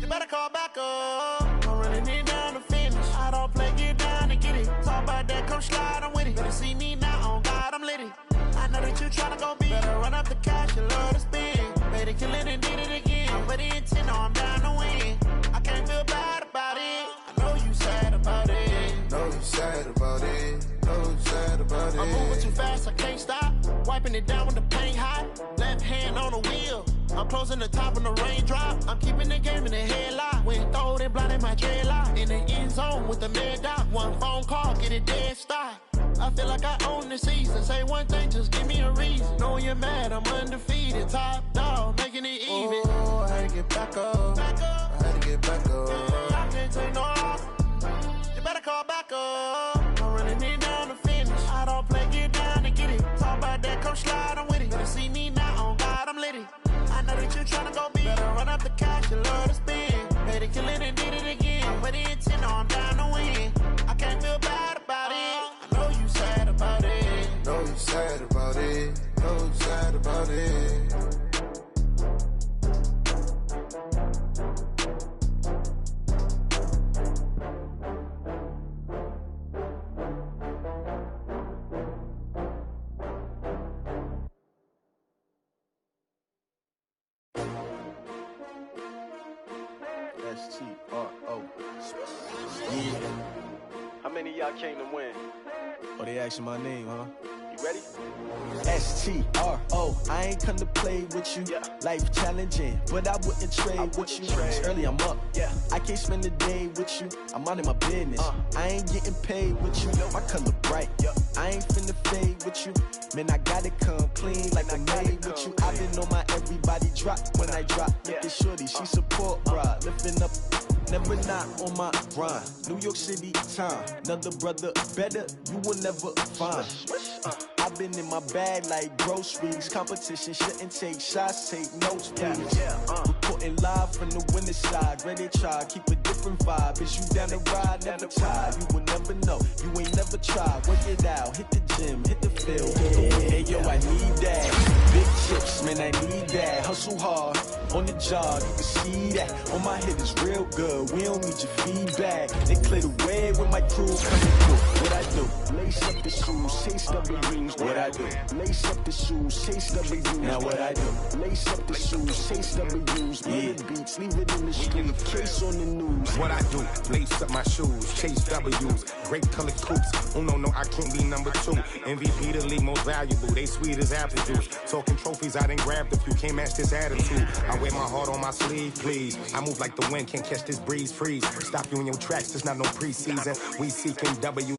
You better call back up. I'm running it down to finish. I don't play, get down and get it. Talk about that, come slide, I'm with it. Better see me now, on God, I'm litty. I know that you tryna go big. Better run up the cash, you love to spin. Made it, kill it, and did it again. I'm with the intent, I'm down to win. I can't feel bad about it. I know you sad about it. Know you sad about it. Know you sad about it. I'm moving too fast, I can't stop. Wiping it down with the paint hot. Left hand on the wheel. I'm closing the top when the raindrop. I'm keeping the game in the headlock. When throwed and blinded my dreadlock. In the end zone with the mad dot. One phone call, get it dead stop. I feel like I own the season. Say one thing, just give me a reason. Knowing you're mad, I'm undefeated. Top dog, making it even. Oh, I had to get back up. I had to get back up. I can't take no off. You better call back up. I'm running it down to finish. I don't play, get down and get it. Talk about that, come slide, I'm with it. Better see me now, on God, I'm litty. I know that you tryna go big. Better run up the cash, you love to spin. Made it, kill it, and did it again. I'm with the intent, I'm down to win. I can't feel bad about it. I know you sad about it. Know you sad about it. Know you sad about it. S-T-R-O. Yeah. How many of y'all came to win? Oh, they asking my name, huh? You ready? S-T-R-O. I ain't come to play with you. Yeah. Life challenging, but I wouldn't trade with you. It's early, I'm up. Yeah. I can't spend the day with you. I'm minding my business. I ain't getting paid with you. My color bright. I ain't finna fade with you. Man, I gotta come clean like I made with you. I've been on my everybody drop when I drop. Look at shorty, she support, bruh. Lifting up, never not on my grind. New York City time, another brother better, you will never find. I've been in my bag like groceries. Competition shouldn't take shots, take notes, please. Reporting live from the winning side. Ready to try, keep a different vibe. Is you down the ride, never tired. You will never know, you ain't never tried. Work it out, hit the gym, hit the field. Hey yo, I need that. Big chips, man, I need that. Hustle hard, on the job, you can see that. On my head is real good, we don't need your feedback. They clear the way with my crew coming through. What I do? Lace up the shoes, chase W's. What I do? Lace up the shoes, chase W's. Now what I do? Lace up the shoes, chase W's. Yeah, beats, leave it in the street, case on the news. What I do? Lace up my shoes, chase W's. Great colored coops. Oh no, I can't be number 2. MVP the league most valuable. They sweet as apple juice. Talking trophies, I done grabbed a few. Can't match this attitude. I wear my heart on my sleeve, please. I move like the wind, can't catch this breeze. Freeze. Stop you in your tracks. There's not no preseason. We seeking W.